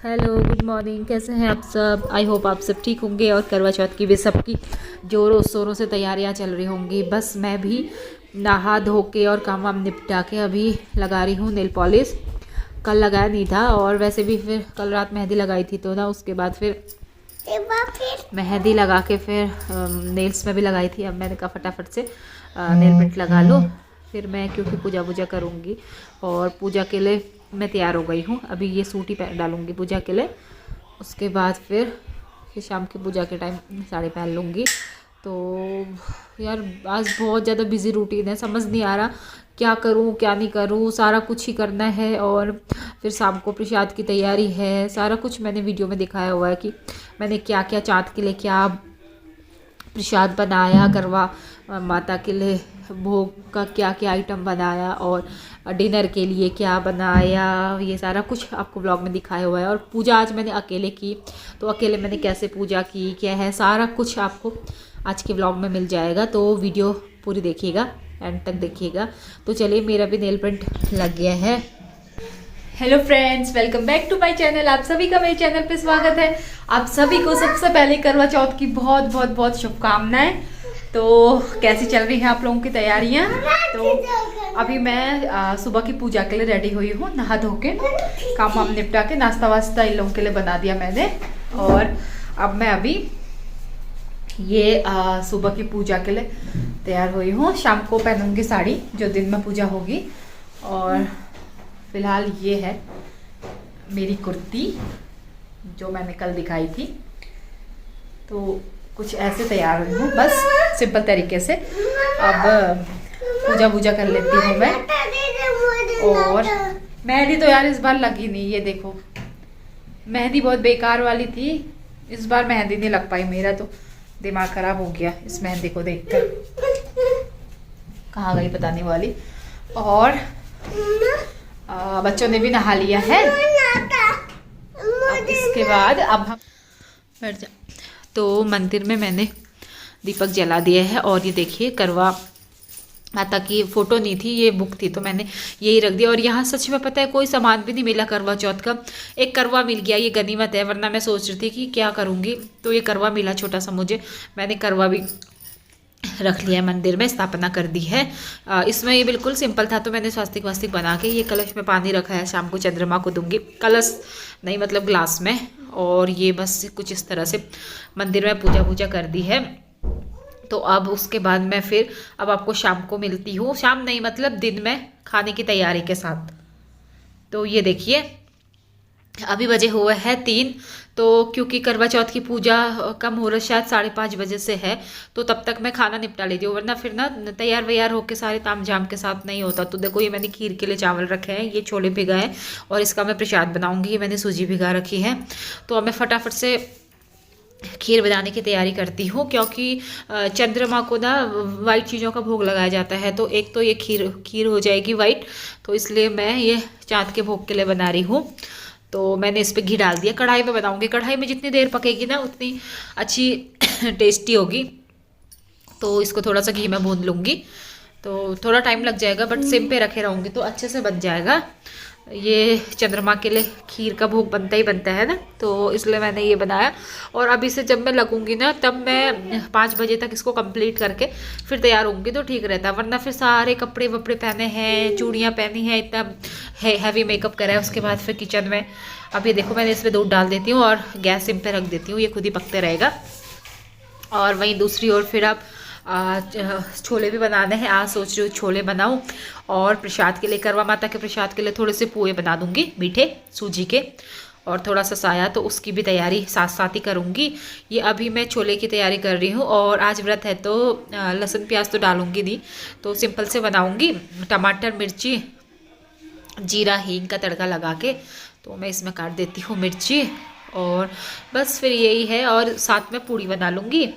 Hello, good morning. कैसे हैं आप सब? आई होप आप सब ठीक होंगे और करवा चौथ की भी सबकी जोरों शोरों से तैयारियां चल रही होंगी। बस मैं भी नहा धो के और काम वाम निपटा के अभी लगा रही हूँ नेल पॉलिश। कल लगाया नहीं था और वैसे भी फिर कल रात मेहंदी लगाई थी तो ना उसके बाद फिर मेहंदी लगा के फिर नेल्स में भी लगाई थी। अब मैंने कहा फटाफट से नेल पेंट लगा लो, फिर मैं क्योंकि पूजा वूजा करूँगी और पूजा के लिए मैं तैयार हो गई हूँ। अभी ये सूट ही पहन डालूँगी पूजा के लिए, उसके बाद फिर शाम की पूजा के टाइम साड़ी पहन लूँगी। तो यार आज बहुत ज़्यादा बिज़ी रूटीन है, समझ नहीं आ रहा क्या करूँ क्या नहीं करूँ, सारा कुछ ही करना है। और फिर शाम को प्रसाद की तैयारी है, सारा कुछ मैंने वीडियो में दिखाया हुआ है कि मैंने क्या क्या चाँद के लिए क्या प्रसाद बनाया, करवा माता के लिए भोग का क्या क्या आइटम बनाया और डिनर के लिए क्या बनाया, ये सारा कुछ आपको ब्लॉग में दिखाया हुआ है। और पूजा आज मैंने अकेले की, तो अकेले मैंने कैसे पूजा की क्या है सारा कुछ आपको आज के ब्लॉग में मिल जाएगा। तो वीडियो पूरी देखिएगा, एंड तक देखिएगा। तो चलिए, मेरा भी नेल पेंट लग गया है। Hello friends, welcome back to my channel. आप सभी का मेरे चैनल पे स्वागत है। आप सभी को सबसे पहले करवा चौथ की बहुत बहुत बहुत शुभकामनाएं। तो कैसी चल रही हैं आप लोगों की तैयारियां? तो अभी मैं सुबह की पूजा के लिए रेडी हुई हूँ, नहा धो के काम वाम निपटा के नाश्ता वास्ता इन लोगों के लिए बना दिया मैंने। और अब मैं अभी ये सुबह की पूजा के लिए तैयार हुई हूँ। शाम को पहनूंगी साड़ी जो दिन में पूजा होगी। और फिलहाल ये है मेरी कुर्ती जो मैंने कल दिखाई थी। तो कुछ ऐसे तैयार हुई हूँ, बस सिंपल तरीके से। अब पूजा वूजा कर लेती हूँ मैं। और मेहंदी तो यार इस बार लगी नहीं, ये देखो मेहंदी बहुत बेकार वाली थी, इस बार मेहंदी नहीं लग पाई। मेरा तो दिमाग खराब हो गया इस मेहंदी को देखकर, कहाँ गई पता नहीं वाली। और बच्चों ने भी नहा लिया है। अब इसके बाद अब हम बैठ जा। तो मंदिर में मैंने दीपक जला दिया है। और ये देखिए करवा माता की फ़ोटो नहीं थी, ये बुक थी, तो मैंने यही रख दिया। और यहाँ सच में पता है कोई सामान भी नहीं मिला करवा चौथ का। एक करवा मिल गया, ये गनीमत है, वरना मैं सोच रही थी कि क्या करूँगी। तो ये करवा मिला छोटा सा मुझे, मैंने करवा भी रख लिया है, मंदिर में स्थापना कर दी है। इसमें ये बिल्कुल सिंपल था, तो मैंने स्वास्तिक वास्तिक बना के ये कलश में पानी रखा है, शाम को चंद्रमा को दूंगी। कलश नहीं मतलब ग्लास में। और ये बस कुछ इस तरह से मंदिर में पूजा वूजा कर दी है। तो अब उसके बाद मैं फिर अब आपको शाम को मिलती हूँ, शाम नहीं मतलब दिन में खाने की तैयारी के साथ। तो ये देखिए अभी बजे हुए हैं 3। तो क्योंकि करवा चौथ की पूजा का मुहूर्त शायद 5:30 बजे से है, तो तब तक मैं खाना निपटा लेती हूँ, वरना फिर ना तैयार वैयार होकर सारे ताम झाम के साथ नहीं होता। तो देखो ये मैंने खीर के लिए चावल रखे हैं, ये छोले भिगाए और इसका मैं प्रसाद बनाऊंगी। ये मैंने सूजी भिगा रखी है। तो अब मैं फटाफट से खीर बनाने की तैयारी करती हूँ, क्योंकि चंद्रमा को ना वाइट चीज़ों का भोग लगाया जाता है। तो एक तो ये खीर हो जाएगी वाइट, तो इसलिए मैं ये चाँद के भोग के लिए बना रही हूँ। तो मैंने इस पर घी डाल दिया, कढ़ाई में बनाऊंगी। कढ़ाई में जितनी देर पकेगी ना उतनी अच्छी टेस्टी होगी। तो इसको थोड़ा सा घी में भून लूँगी, तो थोड़ा टाइम लग जाएगा, बट सिम पे रखे रहूँगी तो अच्छे से बन जाएगा। ये चंद्रमा के लिए खीर का भोग बनता ही बनता है ना, तो इसलिए मैंने ये बनाया। और अभी से जब मैं लगूंगी ना, तब मैं 5 बजे तक इसको कंप्लीट करके फिर तैयार होंगी तो ठीक रहता। वरना फिर सारे कपड़े वपड़े पहने हैं, चूड़ियाँ पहनी हैं, इतना हैवी मेकअप करा है, उसके बाद फिर किचन में। अभी देखो मैंने इसमें दूध डाल देती हूँ और गैस सिम पे रख देती हूँ, ये खुद ही पकते रहेगा। और वहीं दूसरी ओर फिर आप छोले भी बनाने हैं। आज सोच रही हूँ छोले बनाऊं, और प्रसाद के लिए करवा माता के प्रसाद के लिए थोड़े से पोहे बना दूंगी मीठे सूजी के, और थोड़ा सा साया, तो उसकी भी तैयारी साथ साथ ही करूंगी। ये अभी मैं छोले की तैयारी कर रही हूँ। और आज व्रत है तो लहसुन प्याज तो डालूंगी नहीं, तो सिंपल से बनाऊंगी। टमाटर मिर्ची जीरा हींग का तड़का लगा के, तो मैं इसमें काट देती हूँ मिर्ची, और बस फिर यही है। और साथ में पूड़ी बना लूँगी।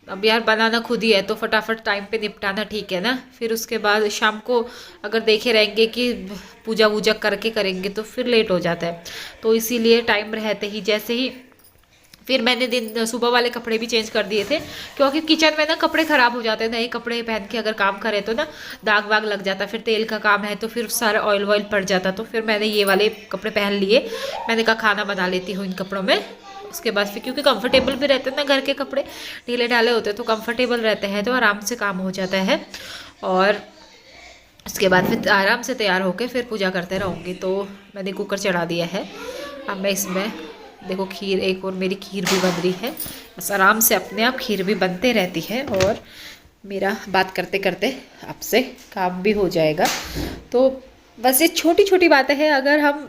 अब यार बनाना खुद ही है तो फटाफट टाइम पे निपटाना ठीक है ना। फिर उसके बाद शाम को अगर देखे रहेंगे कि पूजा वूजा करके करेंगे तो फिर लेट हो जाता है। तो इसीलिए टाइम रहते ही जैसे ही फिर मैंने दिन सुबह वाले कपड़े भी चेंज कर दिए थे, क्योंकि किचन में ना कपड़े ख़राब हो जाते हैं। नए कपड़े पहन के अगर काम करें तो ना दाग वाग लग जाता, फिर तेल का काम है तो फिर सारा ऑयल वॉयल पड़ जाता। तो फिर मैंने ये वाले कपड़े पहन लिए। मैंने कहा खाना बना लेती हूँ इन कपड़ों में। उसके बाद फिर क्योंकि कंफर्टेबल भी रहते हैं ना, घर के कपड़े ढीले ढाले होते हैं तो कंफर्टेबल रहते हैं, तो आराम से काम हो जाता है। और उसके बाद फिर आराम से तैयार होकर फिर पूजा करते रहूँगी। तो मैंने कुकर चढ़ा दिया है। अब मैं इसमें देखो खीर, एक और मेरी खीर भी बन रही है। बस आराम से अपने आप खीर भी बनते रहती है और मेरा बात करते करते आपसे काम भी हो जाएगा। तो बस ये छोटी छोटी बातें हैं, अगर हम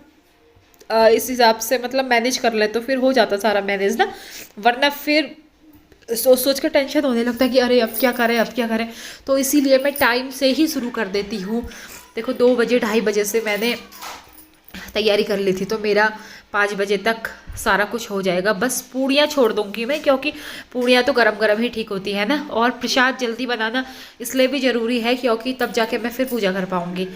इस हिसाब से मतलब मैनेज कर ले तो फिर हो जाता सारा मैनेज ना। वरना फिर सोच सोच कर टेंशन होने लगता है कि अरे अब क्या करें, अब क्या करें। तो इसीलिए मैं टाइम से ही शुरू कर देती हूँ। देखो 2 बजे 2:30 बजे से मैंने तैयारी कर ली थी, तो मेरा 5 बजे तक सारा कुछ हो जाएगा। बस पूड़ियाँ छोड़ दूँगी मैं, क्योंकि पूड़ियाँ तो गरम गरम ही ठीक होती है ना। और प्रसाद जल्दी बनाना इसलिए भी ज़रूरी है क्योंकि तब जाके मैं फिर पूजा कर पाऊँगी।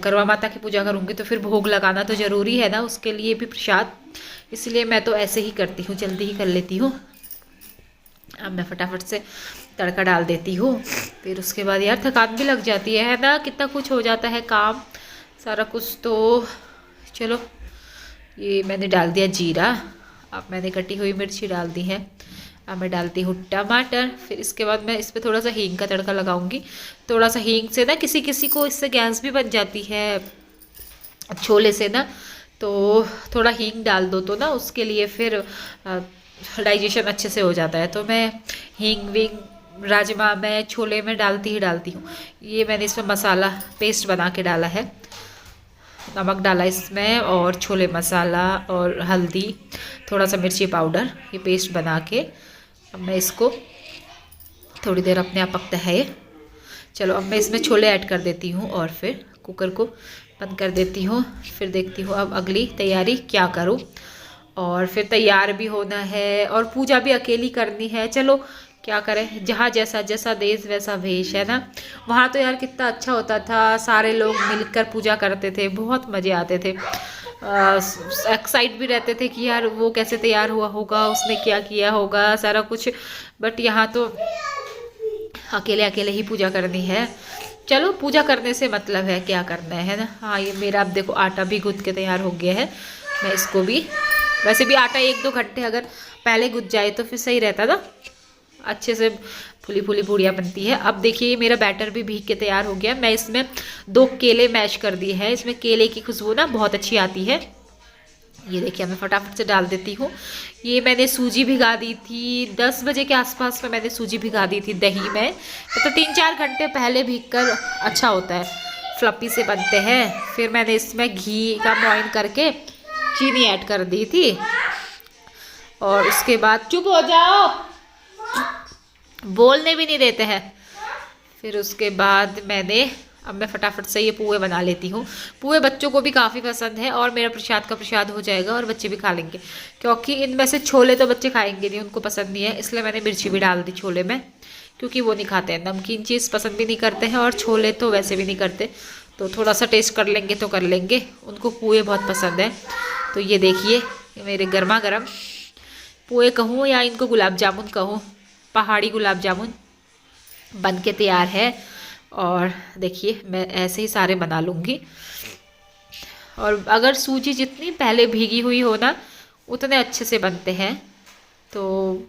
करवा माता की पूजा करूँगी तो फिर भोग लगाना तो ज़रूरी है ना, उसके लिए भी प्रसाद। इसलिए मैं तो ऐसे ही करती हूँ, जल्दी ही कर लेती हूँ। अब मैं फटाफट से तड़का डाल देती हूँ। फिर उसके बाद यार थकान भी लग जाती है ना, कितना कुछ हो जाता है काम सारा कुछ। तो चलो ये मैंने डाल दिया जीरा। अब मैंने कटी हुई मिर्ची डाल दी है। अब मैं डालती हूँ टमाटर। फिर इसके बाद मैं इस पर थोड़ा सा हींग का तड़का लगाऊंगी। थोड़ा सा हींग से ना किसी किसी को इससे गैस भी बन जाती है छोले से ना, तो थोड़ा हींग डाल दो तो ना उसके लिए फिर डाइजेशन अच्छे से हो जाता है। तो मैं हींग विंग राजमा में छोले में डालती ही हूँ। ये मैंने इसमें मसाला पेस्ट बना के डाला है। नमक डाला इसमें और छोले मसाला और हल्दी, थोड़ा सा मिर्ची पाउडर, ये पेस्ट बना के अब मैं इसको थोड़ी देर अपने आप पकता है ये। चलो अब मैं इसमें छोले ऐड कर देती हूँ और फिर कुकर को बंद कर देती हूँ। फिर देखती हूँ अब अगली तैयारी क्या करूँ। और फिर तैयार भी होना है और पूजा भी अकेली करनी है। चलो क्या करें, जहाँ जैसा जैसा देश वैसा भेष है ना। वहाँ तो यार कितना अच्छा होता था, सारे लोग मिलकर पूजा करते थे, बहुत मज़े आते थे। एक्साइट भी रहते थे कि यार वो कैसे तैयार हुआ होगा, उसने क्या किया होगा, सारा कुछ। बट यहाँ तो अकेले अकेले ही पूजा करनी है। चलो पूजा करने से मतलब है क्या करना है ना। हाँ ये मेरा अब देखो आटा भी गूँथ के तैयार हो गया है। मैं इसको भी, वैसे भी आटा 1-2 घंटे अगर पहले गुज जाए तो फिर सही रहता ना, अच्छे से फुली फुली पूड़ियाँ बनती है। अब देखिए मेरा बैटर भी भीग के तैयार हो गया। मैं इसमें 2 केले मैश कर दिए हैं। इसमें केले की खुशबू ना बहुत अच्छी आती है। ये देखिए मैं फटाफट से डाल देती हूँ। ये मैंने सूजी भिगा दी थी 10 बजे के आसपास में, मैंने सूजी भिगा दी थी दही में। तो 3-4 घंटे पहले भीग कर अच्छा होता है, फ्लफी से बनते हैं। फिर मैंने इसमें घी का मॉइन करके चीनी ऐड कर दी थी। और उसके बाद चुप हो जाओ, बोलने भी नहीं देते हैं। फिर उसके बाद अब मैं फटाफट से ये पुए बना लेती हूँ। पुए बच्चों को भी काफ़ी पसंद है और मेरा प्रसाद का प्रसाद हो जाएगा और बच्चे भी खा लेंगे। क्योंकि इनमें से छोले तो बच्चे खाएंगे नहीं, उनको पसंद नहीं है, इसलिए मैंने मिर्ची भी डाल दी छोले में, क्योंकि वो नहीं खाते हैं, नमकीन चीज़ पसंद भी नहीं करते हैं और छोले तो वैसे भी नहीं करते। तो थोड़ा सा टेस्ट कर लेंगे तो कर लेंगे, उनको पुए बहुत पसंद है। तो ये देखिए मेरे गर्मा गर्म पुए कहूँ या इनको गुलाब जामुन कहूँ, पहाड़ी गुलाब जामुन बन के तैयार है। और देखिए मैं ऐसे ही सारे बना लूँगी। और अगर सूजी जितनी पहले भीगी हुई हो ना उतने अच्छे से बनते हैं, तो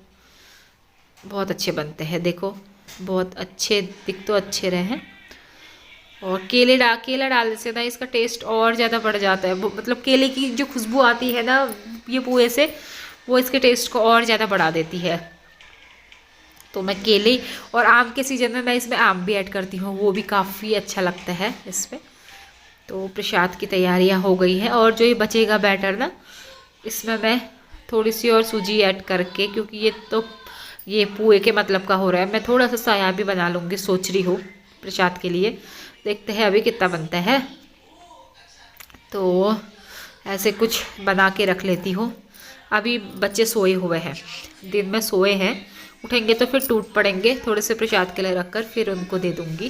बहुत अच्छे बनते हैं। देखो बहुत अच्छे दिख तो अच्छे रहे हैं। और केला डालने से ना इसका टेस्ट और ज़्यादा बढ़ जाता है। मतलब केले की जो खुशबू आती है ना ये पुए से, वो इसके टेस्ट को और ज़्यादा बढ़ा देती है। तो मैं केले और आम के सीज़न में मैं इसमें आम भी ऐड करती हूँ, वो भी काफ़ी अच्छा लगता है इसमें। तो प्रसाद की तैयारियाँ हो गई हैं। और जो ये बचेगा बैटर ना, इसमें मैं थोड़ी सी और सूजी ऐड करके, क्योंकि ये पुए के मतलब का हो रहा है, मैं थोड़ा सा साया भी बना लूँगी, सोच रही हूँ प्रसाद के लिए। देखते हैं अभी कितना बनता है। तो ऐसे कुछ बना के रख लेती हूँ। अभी बच्चे सोए हुए हैं, दिन में सोए हैं, उठेंगे तो फिर टूट पड़ेंगे। थोड़े से प्रसाद के लिए रखकर फिर उनको दे दूँगी।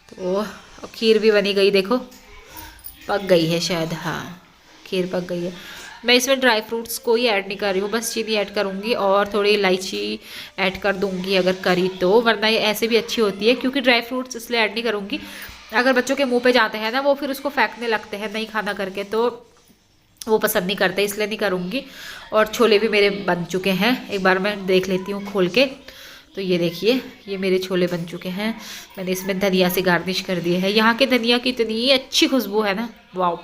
तो खीर भी बनी गई, देखो पक गई है शायद, हाँ खीर पक गई है। मैं इसमें ड्राई फ्रूट्स कोई ऐड नहीं कर रही हूँ, बस चीनी ऐड करूँगी और थोड़ी इलायची ऐड कर दूँगी अगर करी तो, वरना ये ऐसे भी अच्छी होती है। क्योंकि ड्राई फ्रूट्स इसलिए ऐड नहीं करूँगी, अगर बच्चों के मुंह पे जाते हैं ना वो फिर उसको फेंकने लगते हैं नहीं खाना करके, तो वो पसंद नहीं करते, इसलिए नहीं करूँगी। और छोले भी मेरे बन चुके हैं, एक बार मैं देख लेती हूँ खोल के। तो ये देखिए, ये मेरे छोले बन चुके हैं। मैंने इसमें धनिया से गार्निश कर दिए है। यहाँ के धनिया की इतनी अच्छी खुशबू है ना, वाओ।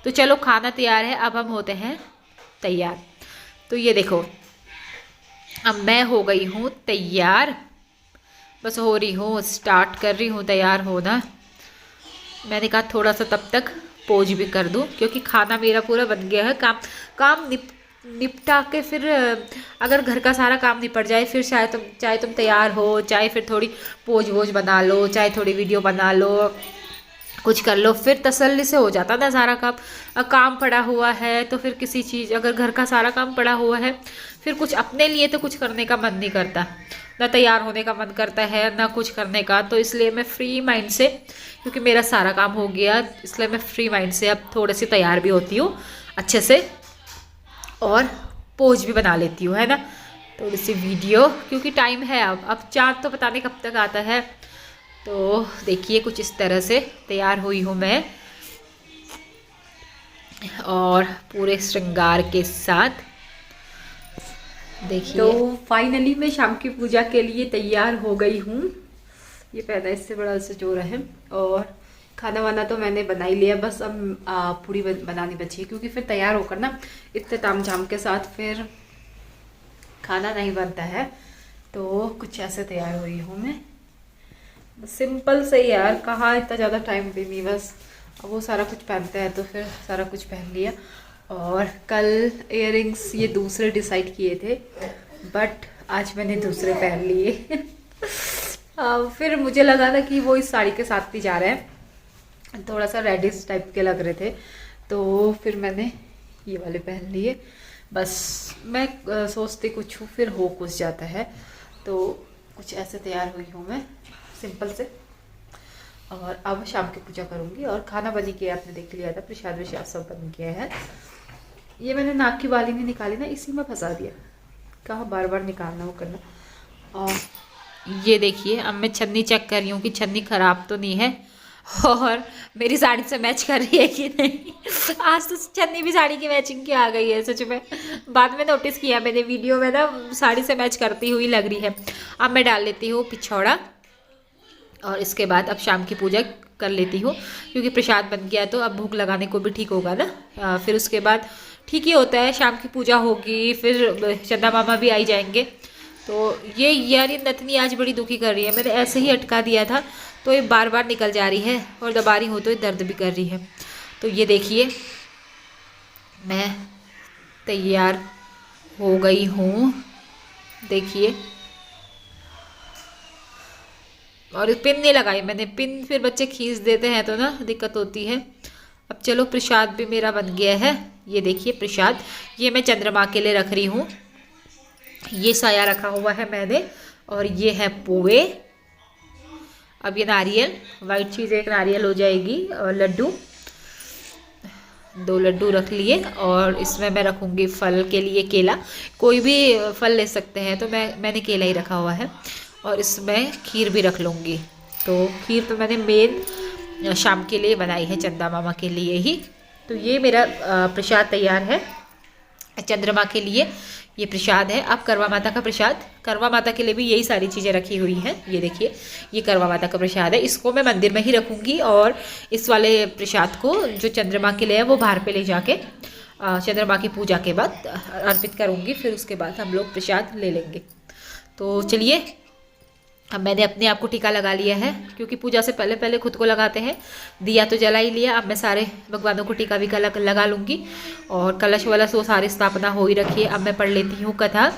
तो चलो खाना तैयार है, अब हम होते हैं तैयार। तो ये देखो, अब मैं हो गई हूँ तैयार, बस हो रही हूँ, स्टार्ट कर रही हूँ तैयार होना। मैंने कहा थोड़ा सा तब तक पोज भी कर दूँ, क्योंकि खाना मेरा पूरा बन गया है। काम निपटा के फिर अगर घर का सारा काम निपट जाए, फिर चाहे तुम तैयार हो, चाहे फिर थोड़ी पोज वोज बना लो, चाहे थोड़ी वीडियो बना लो, कुछ कर लो, फिर तसल्ली से हो जाता ना सारा काम पड़ा हुआ है तो फिर किसी चीज़, अगर घर का सारा काम पड़ा हुआ है फिर कुछ अपने लिए तो कुछ करने का मन नहीं करता, ना तैयार होने का मन करता है ना कुछ करने का। तो इसलिए मैं फ्री माइंड से, क्योंकि मेरा सारा काम हो गया, इसलिए मैं फ्री माइंड से अब थोड़े से तैयार भी होती हूँ अच्छे से, और पोज भी बना लेती हूँ, है ना, थोड़ी सी वीडियो, क्योंकि टाइम है अब चाँद तो पता नहीं कब तक आता है। तो देखिए कुछ इस तरह से तैयार हुई हूँ मैं, और पूरे श्रृंगार के साथ देखिए। तो फाइनली मैं शाम की पूजा के लिए तैयार हो गई हूँ। ये पहना इससे बड़ा से जोड़ा है, और खाना वाना तो मैंने बना ही लिया, बस अब पूड़ी बनानी बची है, क्योंकि फिर तैयार होकर ना इतने ताम झाम के साथ फिर खाना नहीं बनता है। तो कुछ ऐसे तैयार हुई हूँ मैं, सिंपल से यार, कहाँ इतना ज़्यादा टाइम भी नहीं, बस अब वो सारा कुछ पहनते हैं तो फिर सारा कुछ पहन लिया। और कल इयररिंग्स ये दूसरे डिसाइड किए थे, बट आज मैंने दूसरे पहन लिए फिर मुझे लगा था कि वो इस साड़ी के साथ ही जा रहे हैं, थोड़ा सा रेडिश टाइप के लग रहे थे, तो फिर मैंने ये वाले पहन लिए। बस मैं सोचती कुछ हूँ फिर हो कुछ जाता है, तो कुछ ऐसे तैयार हुई हूँ मैं सिंपल से। और अब शाम की पूजा करूँगी, और खाना बनी के आपने देख लिया था, प्रसाद विशाद सब बन गया है। ये मैंने नाक की बाली नहीं निकाली ना, इसी में फंसा दिया, कहाँ बार बार निकालना वो करना। और ये देखिए, अब मैं छन्नी चेक कर रही हूँ कि छन्नी खराब तो नहीं है, और मेरी साड़ी से मैच कर रही है कि नहीं। आज तो छन्नी भी साड़ी की मैचिंग की आ गई है, सच में बाद में नोटिस किया मैंने, वीडियो में ना साड़ी से मैच करती हुई लग रही है। अब मैं डाल लेती हूँ पिछौड़ा, और इसके बाद अब शाम की पूजा कर लेती हूँ, क्योंकि प्रसाद बन गया तो अब भूख लगाने को भी ठीक होगा ना। फिर उसके बाद ठीक ही होता है, शाम की पूजा होगी, फिर चंदा मामा भी आई जाएंगे। तो ये यार, ये नथनी आज बड़ी दुखी कर रही है, मैंने ऐसे ही अटका दिया था तो ये बार बार निकल जा रही है, और दबा रही हो तो ये दर्द भी कर रही है। तो ये देखिए, मैं तैयार हो गई हूँ, देखिए। और पिन नहीं लगाई मैंने, पिन फिर बच्चे खींच देते हैं तो ना दिक्कत होती है। अब चलो, प्रसाद भी मेरा बन गया है, ये देखिए प्रसाद, ये मैं चंद्रमा के लिए रख रही हूँ। ये साया रखा हुआ है मैंने, और ये है पोहे। अब ये नारियल, वाइट चीज़ एक नारियल हो जाएगी, और लड्डू, 2 लड्डू रख लिए। और इसमें मैं रखूँगी फल के लिए केला, कोई भी फल ले सकते हैं, तो मैंने केला ही रखा हुआ है। और इसमें खीर भी रख लूँगी। तो खीर तो मैंने मेन शाम के लिए बनाई है, चंदा मामा के लिए ही। तो ये मेरा प्रसाद तैयार है चंद्रमा के लिए, ये प्रसाद है। अब करवा माता का प्रसाद, करवा माता के लिए भी यही सारी चीज़ें रखी हुई हैं। ये देखिए, ये करवा माता का प्रसाद है, इसको मैं मंदिर में ही रखूँगी, और इस वाले प्रसाद को जो चंद्रमा के लिए है वो बाहर पे ले जाके चंद्रमा की पूजा के बाद अर्पित करूँगी। फिर उसके बाद हम लोग प्रसाद ले लेंगे। तो चलिए, अब मैंने अपने आप को टीका लगा लिया है, क्योंकि पूजा से पहले पहले खुद को लगाते हैं। दिया तो जला ही लिया, अब मैं सारे भगवानों को टीका भी लगा लूँगी। और कलश वलश वो सारी स्थापना हो ही रखी है। अब मैं पढ़ लेती हूँ कथा।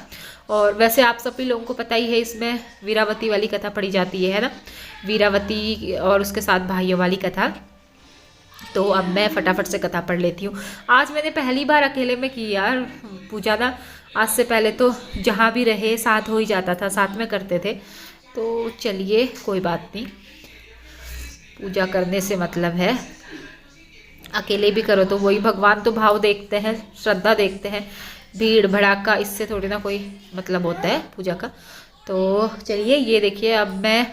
और वैसे आप सभी लोगों को पता ही है, इसमें वीरावती वाली कथा पढ़ी जाती है ना, वीरावती और उसके 7 भाइयों वाली कथा। तो अब मैं फटाफट से कथा पढ़ लेती हूँ। आज मैंने पहली बार अकेले में की यार पूजा ना, आज से पहले तो जहाँ भी रहे साथ हो ही जाता था, साथ में करते थे। तो चलिए, कोई बात नहीं, पूजा करने से मतलब है। अकेले भी करो तो वही, भगवान तो भाव देखते हैं, श्रद्धा देखते हैं, भीड़ भड़ाका इससे थोड़ी ना कोई मतलब होता है पूजा का। तो चलिए ये देखिए अब मैं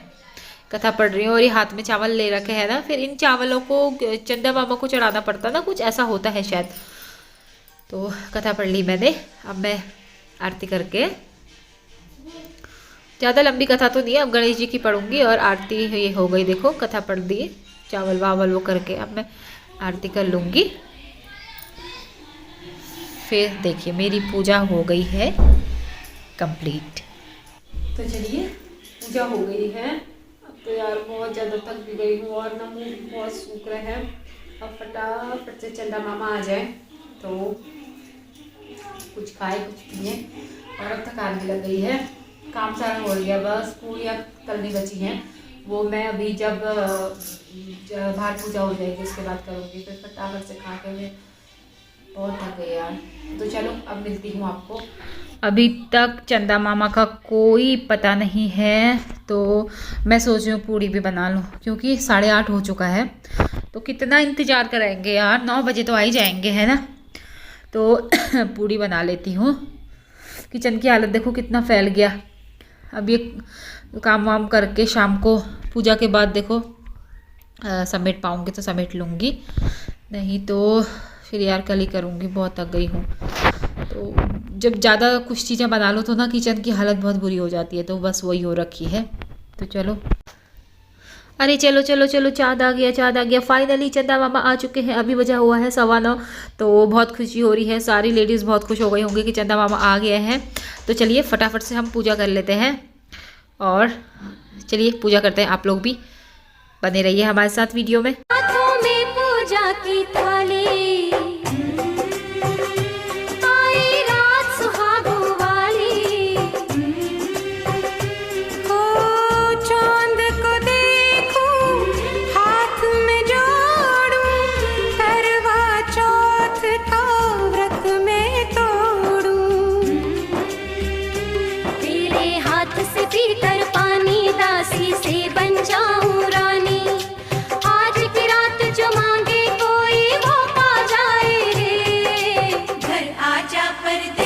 कथा पढ़ रही हूँ और ये हाथ में चावल ले रखे हैं ना, फिर इन चावलों को चंदा मामा को चढ़ाना पड़ता ना, कुछ ऐसा होता है शायद। तो कथा पढ़ ली मैंने, अब मैं आरती करके, ज़्यादा लंबी कथा तो नहीं है, अब गणेश जी की पढ़ूंगी और आरती ये हो गई, देखो कथा पढ़ दी, चावल वावल वो करके अब मैं आरती कर लूँगी। फिर देखिए मेरी पूजा हो गई है कंप्लीट। तो चलिए पूजा हो गई है, अब तो यार बहुत ज़्यादा थक भी गई हूँ और ना मुँह बहुत सूख रहे हैं। अब फटाफट से चंदा मामा आ जाए तो कुछ खाए कुछ पिए, और अब थकान भी लग गई है, काम सारा हो गया, बस पूरियाँ तलनी बची हैं, वो मैं अभी जब बाहर पूजा हो जाएगी उसके बाद करूँगी। फिर फटाफट से खा के मैं बहुत थक गई यार। तो चलो अब मिलती हूँ आपको। अभी तक चंदा मामा का कोई पता नहीं है, तो मैं सोच रही हूँ पूड़ी भी बना लूँ, क्योंकि 8:30 हो चुका है, तो कितना इंतज़ार कराएंगे यार, 9 बजे तो आ ही जाएंगे है ना। तो पूड़ी बना लेती हूँ। किचन की हालत देखो कितना फैल गया। अब ये काम वाम करके शाम को पूजा के बाद देखो समेट पाऊँगी तो समेट लूँगी, नहीं तो फिर यार कल ही करूँगी, बहुत थक गई हूँ। तो जब ज़्यादा कुछ चीज़ें बना लो तो ना किचन की हालत बहुत बुरी हो जाती है, तो बस वही हो रखी है। तो चलो, अरे चलो चलो चलो, चाँद आ गया, चाँद आ गया, फाइनली चंदा मामा आ चुके हैं। अभी बजा हुआ है 9:15, तो बहुत खुशी हो रही है, सारी लेडीज़ बहुत खुश हो गई होंगी कि चंदा मामा आ गए हैं। तो चलिए फटाफट से हम पूजा कर लेते हैं, और चलिए पूजा करते हैं। आप लोग भी बने रहिए हमारे साथ वीडियो में। हाथों में पूजा की थाली, आई रात सुहागों वाली, हो चांद को देखूं, हाथ में जोड़ूं, करवा चौथ का व्रत में तोड़ूं, तेरे हाथ से पीकर पानी, दासी से बन जाऊं रानी, आज की रात जो मांगे कोई वो पा जाए रे, घर आजा परदेसी।